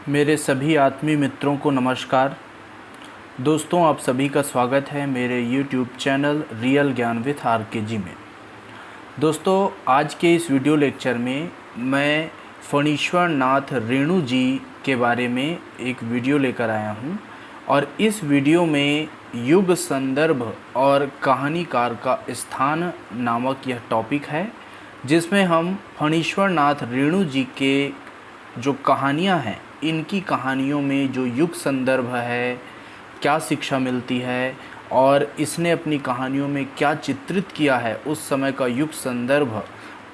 मेरे सभी आत्मीय मित्रों को नमस्कार। दोस्तों, आप सभी का स्वागत है मेरे YouTube चैनल रियल ज्ञान विथ RKG में। दोस्तों, आज के इस वीडियो लेक्चर में मैं फणीश्वर नाथ रेणु जी के बारे में एक वीडियो लेकर आया हूं और इस वीडियो में युग संदर्भ और कहानीकार का स्थान नामक यह टॉपिक है, जिसमें हम फणीश्वर नाथ रेणु जी के जो कहानियां हैं, इनकी कहानियों में जो युग संदर्भ है, क्या शिक्षा मिलती है और इसने अपनी कहानियों में क्या चित्रित किया है उस समय का युग संदर्भ,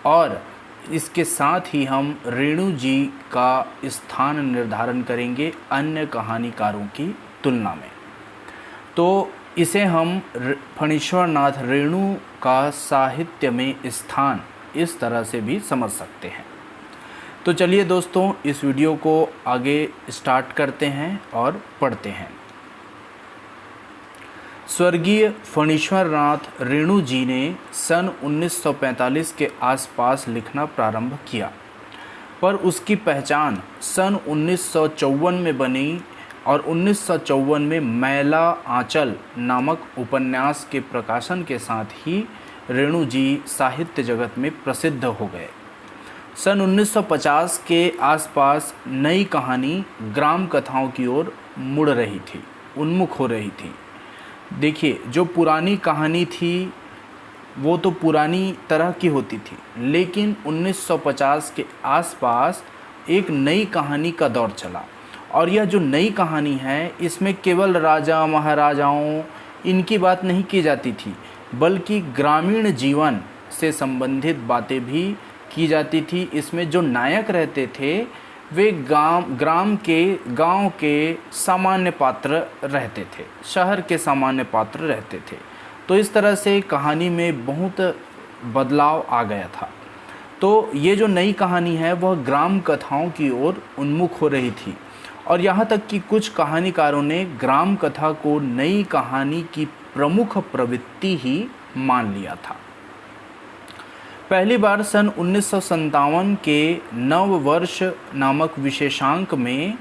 और इसके साथ ही हम रेणु जी का स्थान निर्धारण करेंगे अन्य कहानीकारों की तुलना में। तो इसे हम फणीश्वर नाथ रेणु का साहित्य में स्थान इस तरह से भी समझ सकते हैं। तो चलिए दोस्तों, इस वीडियो को आगे स्टार्ट करते हैं और पढ़ते हैं। स्वर्गीय फणीश्वर नाथ रेणु जी ने सन 1945 के आसपास लिखना प्रारंभ किया, पर उसकी पहचान सन 1954 में बनी और 1954 में मैला आंचल नामक उपन्यास के प्रकाशन के साथ ही रेणु जी साहित्य जगत में प्रसिद्ध हो गए। सन 1950 के आसपास नई कहानी ग्राम कथाओं की ओर मुड़ रही थी, उन्मुख हो रही थी। देखिए, जो पुरानी कहानी थी वो तो पुरानी तरह की होती थी, लेकिन 1950 के आसपास एक नई कहानी का दौर चला और यह जो नई कहानी है, इसमें केवल राजा महाराजाओं इनकी बात नहीं की जाती थी, बल्कि ग्रामीण जीवन से संबंधित बातें भी की जाती थी। इसमें जो नायक रहते थे वे गांव के सामान्य पात्र रहते थे, शहर के सामान्य पात्र रहते थे। तो इस तरह से कहानी में बहुत बदलाव आ गया था। तो ये जो नई कहानी है वह ग्राम कथाओं की ओर उन्मुख हो रही थी और यहाँ तक कि कुछ कहानीकारों ने ग्राम कथा को नई कहानी की प्रमुख प्रवृत्ति ही मान लिया था। पहली बार सन 1957 के नव वर्ष नामक विशेषांक में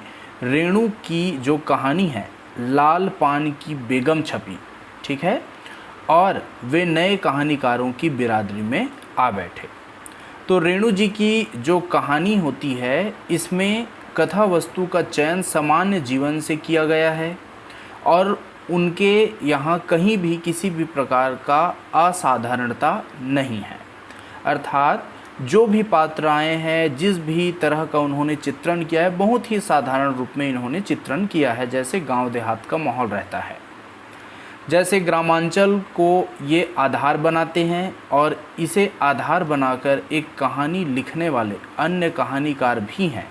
रेणु की जो कहानी है लाल पान की बेगम छपी, ठीक है, और वे नए कहानीकारों की बिरादरी में आ बैठे। तो रेणु जी की जो कहानी होती है, इसमें कथा वस्तु का चयन सामान्य जीवन से किया गया है और उनके यहाँ कहीं भी किसी भी प्रकार का असाधारणता नहीं है। अर्थात जो भी पात्र आए हैं, जिस भी तरह का उन्होंने चित्रण किया है, बहुत ही साधारण रूप में इन्होंने चित्रण किया है, जैसे गांव देहात का माहौल रहता है। जैसे ग्रामांचल को ये आधार बनाते हैं और इसे आधार बनाकर एक कहानी लिखने वाले अन्य कहानीकार भी हैं,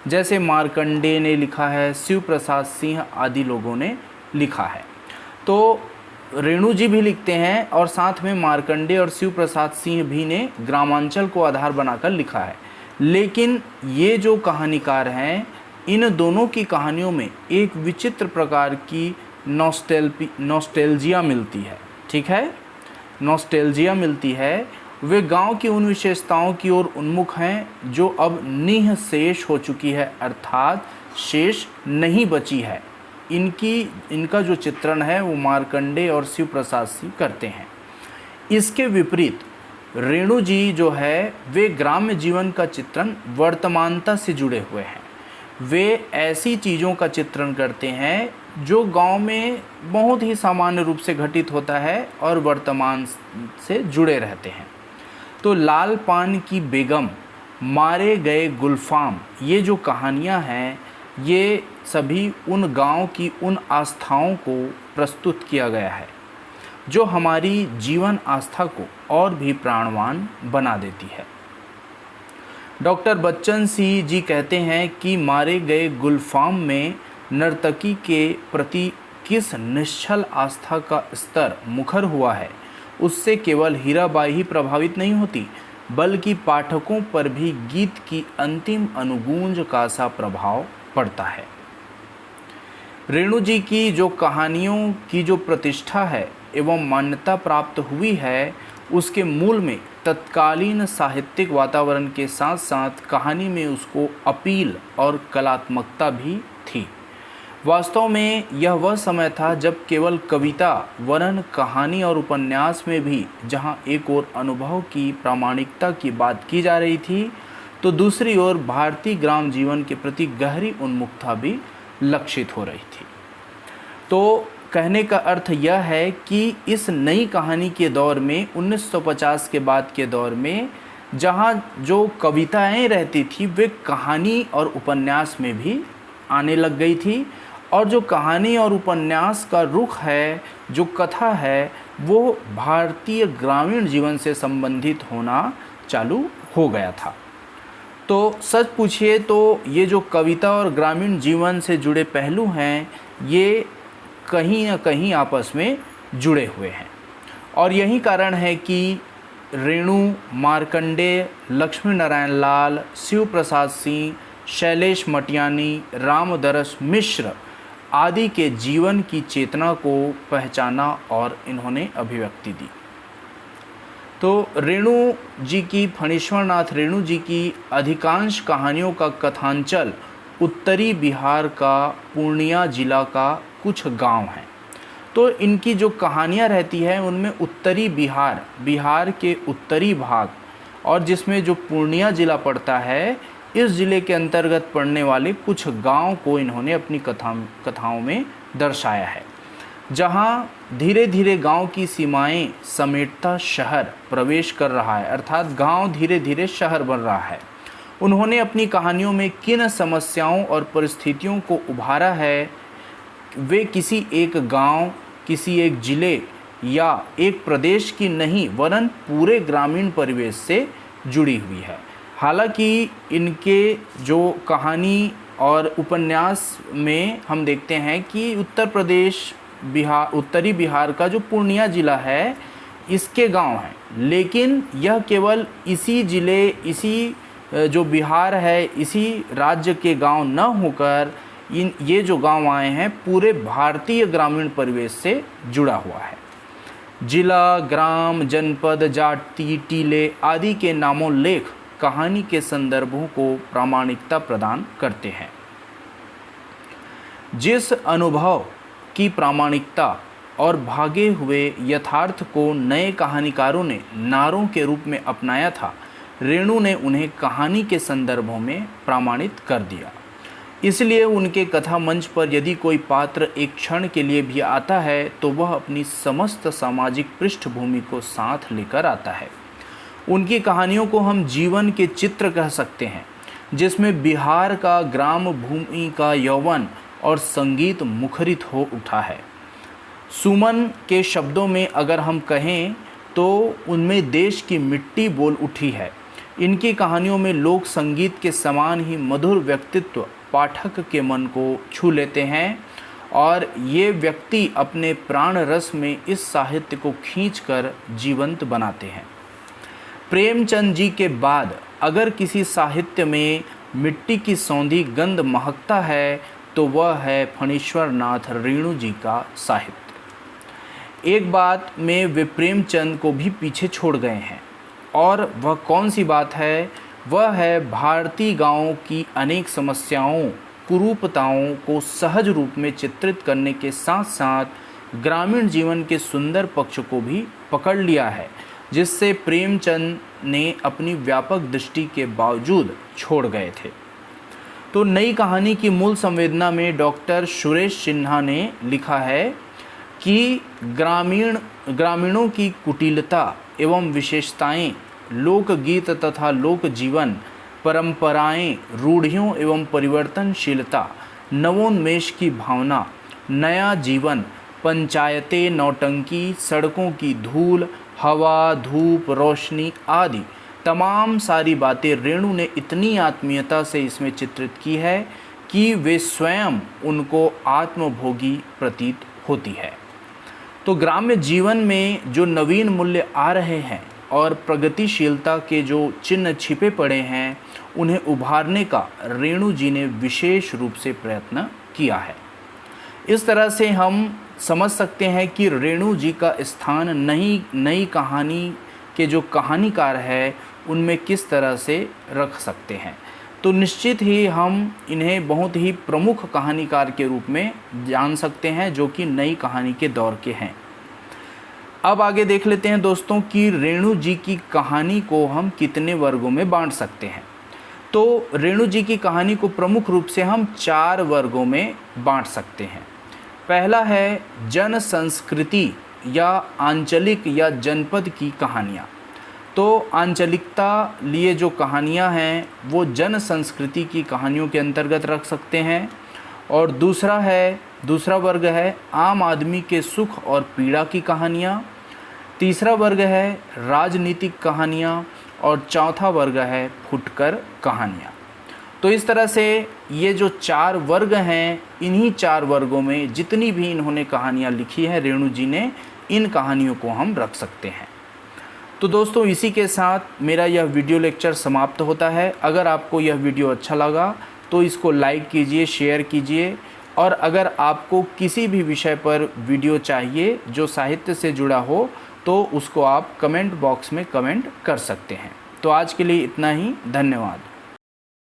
जैसे मार्कंडेय ने लिखा है, शिव प्रसाद सिंह आदि लोगों ने लिखा है। तो रेणु जी भी लिखते हैं और साथ में मार्कंडेय और शिव प्रसाद सिंह भी ने ग्रामांचल को आधार बनाकर लिखा है। लेकिन ये जो कहानीकार हैं, इन दोनों की कहानियों में एक विचित्र प्रकार की नॉस्टैल्जिया मिलती है, ठीक है, नॉस्टैल्जिया मिलती है। वे गांव की उन विशेषताओं की ओर उन्मुख हैं जो अब निह शेष हो चुकी है, अर्थात शेष नहीं बची है। इनका जो चित्रण है वो मार्कंडेय और शिव प्रसाद सिंह करते हैं। इसके विपरीत रेणु जी जो है, वे ग्राम्य जीवन का चित्रण वर्तमानता से जुड़े हुए हैं। वे ऐसी चीज़ों का चित्रण करते हैं जो गांव में बहुत ही सामान्य रूप से घटित होता है और वर्तमान से जुड़े रहते हैं। तो लाल पान की बेगम, मारे गए गुलफाम, ये जो कहानियाँ हैं, ये सभी उन गांव की उन आस्थाओं को प्रस्तुत किया गया है जो हमारी जीवन आस्था को और भी प्राणवान बना देती है। डॉक्टर बच्चन सिंह जी कहते हैं कि मारे गए गुलफाम में नर्तकी के प्रति किस निश्चल आस्था का स्तर मुखर हुआ है, उससे केवल हीराबाई ही प्रभावित नहीं होती, बल्कि पाठकों पर भी गीत की अंतिम अनुगूंज का सा प्रभाव पड़ता है। रेणु जी की जो कहानियों की जो प्रतिष्ठा है एवं मान्यता प्राप्त हुई है, उसके मूल में तत्कालीन साहित्यिक वातावरण के साथ साथ कहानी में उसको अपील और कलात्मकता भी थी। वास्तव में यह वह समय था जब केवल कविता वरन कहानी और उपन्यास में भी जहाँ एक ओर अनुभव की प्रामाणिकता की बात की जा रही थी, तो दूसरी ओर भारतीय ग्राम जीवन के प्रति गहरी उन्मुखता भी लक्षित हो रही थी। तो कहने का अर्थ यह है कि इस नई कहानी के दौर में 1950 के बाद के दौर में जहाँ जो कविताएं रहती थी वे कहानी और उपन्यास में भी आने लग गई थी, और जो कहानी और उपन्यास का रुख है, जो कथा है, वो भारतीय ग्रामीण जीवन से संबंधित होना चालू हो गया था। तो सच पूछिए तो ये जो कविता और ग्रामीण जीवन से जुड़े पहलू हैं, ये कहीं ना कहीं आपस में जुड़े हुए हैं, और यही कारण है कि रेणु, मार्कंडेय, लक्ष्मी नारायण लाल, शिव प्रसाद सिंह, शैलेश मटियानी, रामदरस मिश्र आदि के जीवन की चेतना को पहचाना और इन्होंने अभिव्यक्ति दी। तो रेणु जी की, फणीश्वर नाथ रेणु जी की अधिकांश कहानियों का कथांचल उत्तरी बिहार का पूर्णिया जिला का कुछ गांव हैं। तो इनकी जो कहानियां रहती हैं उनमें उत्तरी बिहार के उत्तरी भाग, और जिसमें जो पूर्णिया जिला पड़ता है, इस ज़िले के अंतर्गत पड़ने वाले कुछ गांव को इन्होंने अपनी कथाओं में दर्शाया है, जहां धीरे धीरे गांव की सीमाएं समेटता शहर प्रवेश कर रहा है, अर्थात गांव धीरे धीरे शहर बन रहा है। उन्होंने अपनी कहानियों में किन समस्याओं और परिस्थितियों को उभारा है, वे किसी एक गांव, किसी एक ज़िले या एक प्रदेश की नहीं वरन पूरे ग्रामीण परिवेश से जुड़ी हुई है। हालांकि इनके जो कहानी और उपन्यास में हम देखते हैं कि उत्तरी बिहार का जो पूर्णिया ज़िला है, इसके गांव हैं, लेकिन यह केवल इसी ज़िले, इसी जो बिहार है, इसी राज्य के गांव न होकर ये जो गांव आए हैं पूरे भारतीय ग्रामीण परिवेश से जुड़ा हुआ है। जिला, ग्राम, जनपद, जाति, टीले आदि के नामोल्लेख कहानी के संदर्भों को प्रामाणिकता प्रदान करते हैं। जिस अनुभव की प्रामाणिकता और भागे हुए यथार्थ को नए कहानीकारों ने नारों के रूप में अपनाया था, रेणु ने उन्हें कहानी के संदर्भों में प्रमाणित कर दिया। इसलिए उनके कथा मंच पर यदि कोई पात्र एक क्षण के लिए भी आता है तो वह अपनी समस्त सामाजिक पृष्ठभूमि को साथ लेकर आता है। उनकी कहानियों को हम जीवन के चित्र कह सकते हैं, जिसमें बिहार का ग्राम भूमि का यौवन और संगीत मुखरित हो उठा है। सुमन के शब्दों में अगर हम कहें तो उनमें देश की मिट्टी बोल उठी है। इनकी कहानियों में लोक संगीत के समान ही मधुर व्यक्तित्व पाठक के मन को छू लेते हैं, और ये व्यक्ति अपने प्राण रस में इस साहित्य को खींचकर जीवंत बनाते हैं। प्रेमचंद जी के बाद अगर किसी साहित्य में मिट्टी की सौंधी गंध महकता है तो वह है फणीश्वर नाथ रेणु जी का साहित्य। एक बात में वे प्रेमचंद को भी पीछे छोड़ गए हैं, और वह कौन सी बात है? वह है भारतीय गांवों की अनेक समस्याओं, कुरूपताओं को सहज रूप में चित्रित करने के साथ साथ ग्रामीण जीवन के सुंदर पक्ष को भी पकड़ लिया है, जिससे प्रेमचंद ने अपनी व्यापक दृष्टि के बावजूद छोड़ गए थे। तो नई कहानी की मूल संवेदना में डॉक्टर सुरेश सिन्हा ने लिखा है कि ग्रामीणों की कुटिलता एवं विशेषताएं, लोकगीत तथा लोक जीवन, परंपराएं, रूढ़ियों एवं परिवर्तनशीलता, नवोन्मेष की भावना, नया जीवन, पंचायतें, नौटंकी, सड़कों की धूल, हवा, धूप, रोशनी आदि तमाम सारी बातें रेणु ने इतनी आत्मीयता से इसमें चित्रित की है कि वे स्वयं उनको आत्मभोगी प्रतीत होती है। तो ग्राम्य जीवन में जो नवीन मूल्य आ रहे हैं और प्रगतिशीलता के जो चिन्ह छिपे पड़े हैं, उन्हें उभारने का रेणु जी ने विशेष रूप से प्रयत्न किया है। इस तरह से हम समझ सकते हैं कि रेणु जी का स्थान नई कहानी के जो कहानीकार है उनमें किस तरह से रख सकते हैं। तो निश्चित ही हम इन्हें बहुत ही प्रमुख कहानीकार के रूप में जान सकते हैं जो कि नई कहानी के दौर के हैं। अब आगे देख लेते हैं दोस्तों कि रेणु जी की कहानी को हम कितने वर्गों में बांट सकते हैं। तो रेणु जी की कहानी को प्रमुख रूप से हम 4 वर्गों में बांट सकते हैं। पहला है जन संस्कृति या आंचलिक या जनपद की कहानियाँ। तो आंचलिकता लिए जो कहानियाँ हैं वो जन संस्कृति की कहानियों के अंतर्गत रख सकते हैं। और दूसरा वर्ग है आम आदमी के सुख और पीड़ा की कहानियाँ। तीसरा वर्ग है राजनीतिक कहानियाँ और चौथा वर्ग है फुटकर कहानियाँ। तो इस तरह से ये जो 4 वर्ग हैं, इन्हीं 4 वर्गों में जितनी भी इन्होंने कहानियाँ लिखी हैं रेणु जी ने, इन कहानियों को हम रख सकते हैं। तो दोस्तों इसी के साथ मेरा यह वीडियो लेक्चर समाप्त होता है। अगर आपको यह वीडियो अच्छा लगा तो इसको लाइक कीजिए, शेयर कीजिए, और अगर आपको किसी भी विषय पर वीडियो चाहिए जो साहित्य से जुड़ा हो तो उसको आप कमेंट बॉक्स में कमेंट कर सकते हैं। तो आज के लिए इतना ही, धन्यवाद।